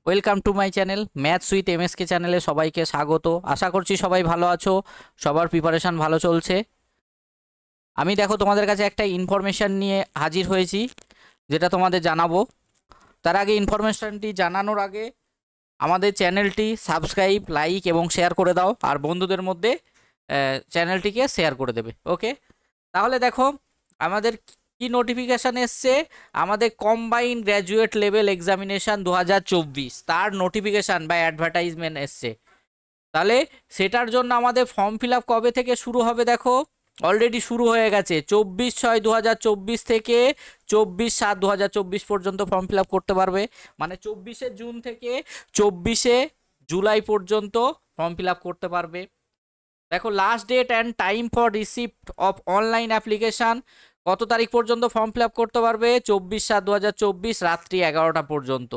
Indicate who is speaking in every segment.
Speaker 1: Welcome to my channel maths with MSK চ্যানেলে সবাইকে স্বাগত। আশা করছি সবাই ভালো আছো, সবার প্রিপারেশান ভালো চলছে। আমি দেখো তোমাদের কাছে একটা ইনফরমেশান নিয়ে হাজির হয়েছি, যেটা তোমাদের জানাবো। তার আগে ইনফরমেশানটি জানানোর আগে আমাদের চ্যানেলটি সাবস্ক্রাইব, লাইক এবং শেয়ার করে দাও, আর বন্ধুদের মধ্যে চ্যানেলটিকে শেয়ার করে দেবে। ওকে, তাহলে দেখো আমাদের কি নোটিফিকেশান এসছে। আমাদের কম্বাইন্ড গ্র্যাজুয়েট লেভেল এক্সামিনেশান 2024 তার নোটিফিকেশান বা অ্যাডভার্টাইজমেন্ট এসছে। তাহলে সেটার জন্য আমাদের ফর্ম ফিল আপ কবে থেকে শুরু হবে? দেখো অলরেডি শুরু হয়ে গেছে। 24/6/2024 থেকে 24/7/2024 পর্যন্ত ফর্ম ফিল আপ করতে পারবে। মানে 24শে জুন থেকে 24শে জুলাই পর্যন্ত ফর্ম ফিল আপ করতে পারবে। দেখো last date and time for receipt of online application কত তারিখ পর্যন্ত ফর্ম ফিল আপ করতে পারবে? 24/7/2024 রাত্রি 11টা পর্যন্ত।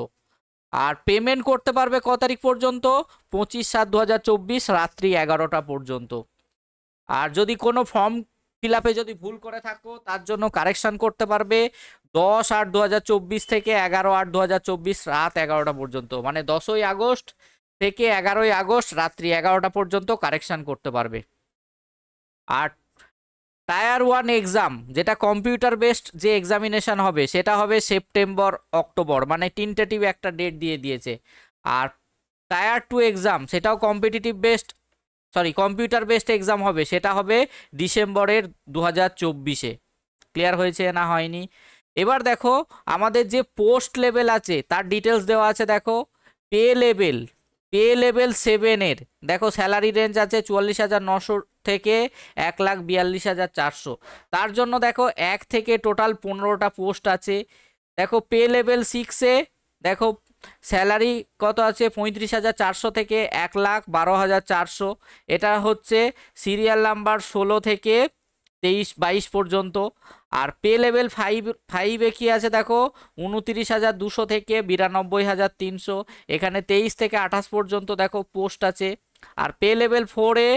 Speaker 1: আর পেমেন্ট করতে পারবে ক তারিখ পর্যন্ত? 25/7/2024 রাত্রি 11টা পর্যন্ত। আর যদি কোনো ফর্ম ফিল আপে যদি ভুল করে থাকো তার জন্য কারেকশান করতে পারবে 10/8/2024 থেকে 11/8/2024 রাত 11টা পর্যন্ত। মানে 10ই আগস্ট থেকে 11ই আগস্ট রাত্রি 11টা পর্যন্ত কারেকশান করতে পারবে। আর টায়ার 1 এক্সাম, যেটা কম্পিউটার বেসড যে এক্সামিনেশান হবে, সেটা হবে সেপ্টেম্বর অক্টোবর, মানে টেন্টেটিভ একটা ডেট দিয়ে দিয়েছে। আর টায়ার 2 এক্সাম, সেটাও কম্পিউটার বেসড এক্সাম হবে, সেটা হবে ডিসেম্বরের 2024-এ। ক্লিয়ার হয়েছে না হয়নি? এবার দেখো আমাদের যে পোস্ট লেভেল আছে তার ডিটেলস দেওয়া আছে। দেখো পে লেভেল 7-এর দেখো স্যালারি রেঞ্জ আছে 44,900 থেকে 1,42,400। তার জন্য দেখো 1 থেকে টোটাল 15টা পোস্ট আছে। দেখো পে লেভেল 6-এ দেখো স্যালারি কত আছে 35,400 থেকে 1,12,400। এটা হচ্ছে সিরিয়াল নাম্বার 16 থেকে 23-22 পর্যন্ত। আর পে লেভেল 5-এ কি আছে দেখো 29,200 থেকে 92,300। এখানে 23 থেকে 28 পর্যন্ত দেখো পোস্ট আছে। আর পে লেভেল 4-এ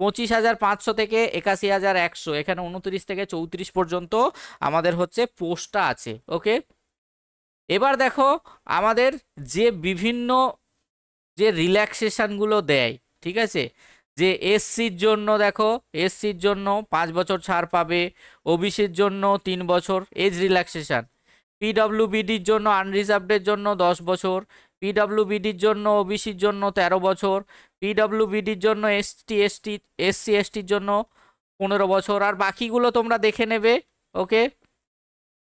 Speaker 1: 25,500 থেকে 81,100। এখানে 29 থেকে 34 পর্যন্ত আমাদের হচ্ছে পোস্টটা আছে। ওকে, এবার দেখো আমাদের যে বিভিন্ন যে রিল্যাক্সেশনগুলো দেয়, ঠিক আছে, যে এসসির জন্য দেখো এসসির জন্য 5 বছর ছাড় পাবে, ওবিসির জন্য 3 বছর এজ রিল্যাক্সেশন, পিডব্লিউবিডির জন্য আনরিজার্ভডের জন্য 10 বছর, পিডব্লিউবিডির জন্য ওবিসির জন্য 13 বছর, পিডব্লিউবিডির জন্য এসসি এসটির জন্য 15 বছর। আর বাকিগুলো তোমরা দেখে নেবে। ওকে,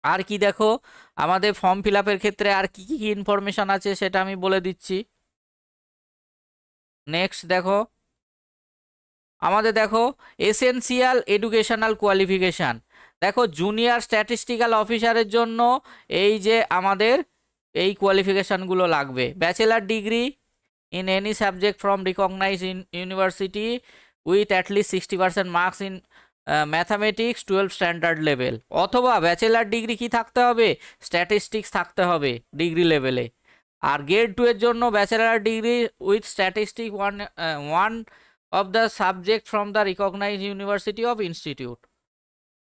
Speaker 1: আর কি দেখো আমাদের ফর্ম ফিল আপের ক্ষেত্রে আর কি কি ইনফরমেশন আছে সেটা আমি বলে দিচ্ছি। নেক্সট দেখো আমাদের দেখো এসেনশিয়াল এডুকেশনাল কোয়ালিফিকেশান। দেখো জুনিয়র স্ট্যাটিস্টিক্যাল অফিসারের জন্য এই যে আমাদের এই কোয়ালিফিকেশানগুলো লাগবে: bachelor degree in any subject from recognise university with at least 60% marks in mathematics 12 standard level, অথবা ব্যাচেলার ডিগ্রি কি থাকতে হবে? স্ট্যাটিস্টিক্স থাকতে হবে ডিগ্রি লেভেলে। আর গ্রেড 2 এর জন্য bachelor degree with statistic one of the subject from the recognise university of institute.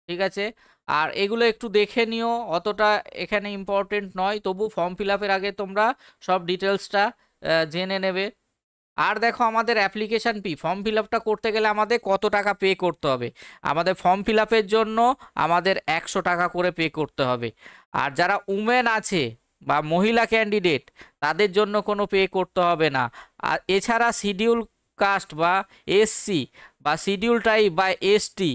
Speaker 1: ঠিক আছে, আর এগুলো একটু দেখে নিও, অতটা এখানে ইম্পর্টেন্ট নয়, তবু ফর্ম ফিল আপের আগে তোমরা সব ডিটেলসটা জেনে নেবে। আর দেখো আমাদের অ্যাপ্লিকেশান ফি, ফর্ম ফিল আপটা করতে গেলে আমাদের কত টাকা পে করতে হবে? আমাদের ফর্ম ফিল আপের জন্য আমাদের 100 টাকা করে পে করতে হবে। আর যারা উমেন আছে বা মহিলা ক্যান্ডিডেট, তাদের জন্য কোনো পে করতে হবে না। আর এছাড়া শিডিউল কাস্ট বা এসসি বা শিডিউল ট্রাইব বা এসটি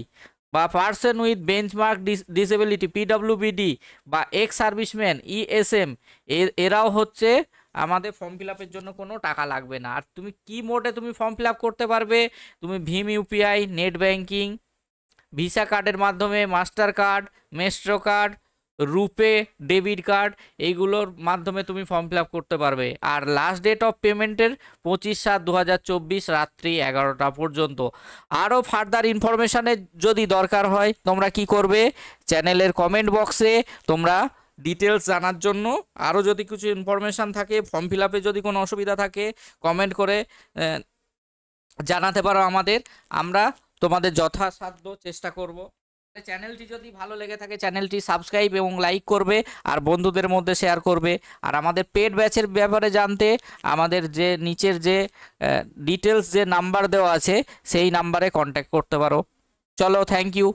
Speaker 1: বা পার্সন উইথ বেঞ্চমার্ক ডিসেবিলিটি পিডব্লিউবিডি বা এক্স সার্ভিসম্যান ইএসএম, এরাও হচ্ছে আমাদের ফর্ম ফিল আপের জন্য কোনো টাকা লাগবে না। আর তুমি কি মোডে তুমি ফর্ম ফিল আপ করতে পারবে? তুমি ভীম ইউপিআই, নেট ব্যাঙ্কিং, ভিসা কার্ডের মাধ্যমে, Mastercard, Maestro card, RuPay debit card, এইগুলোর মাধ্যমে তুমি ফর্ম ফিল আপ করতে পারবে। আর লাস্ট ডেট অফ পেমেন্টের 25/7/2024 রাত্রি 11টা পর্যন্ত। আরও ফার্দার ইনফরমেশানের যদি দরকার হয় তোমরা কি করবে? চ্যানেলের কমেন্ট বক্সে তোমরা ডিটেলস জানার জন্য, আরও যদি কিছু ইনফরমেশান থাকে, ফর্ম ফিল আপে যদি কোনো অসুবিধা থাকে, কমেন্ট করে জানাতে পারো আমাদের। আমরা তোমাদের যথাসাধ্য চেষ্টা করব। চ্যানেলটি যদি ভালো লেগে থাকে চ্যানেলটি সাবস্ক্রাইব এবং লাইক করবে আর বন্ধুদের মধ্যে শেয়ার করবে। আর আমাদের পেড ব্যাচের ব্যাপারে জানতে আমাদের যে নিচের যে ডিটেলস যে নাম্বার দেওয়া আছে সেই নাম্বারে কন্ট্যাক্ট করতে পারো। চলো, থ্যাংক ইউ।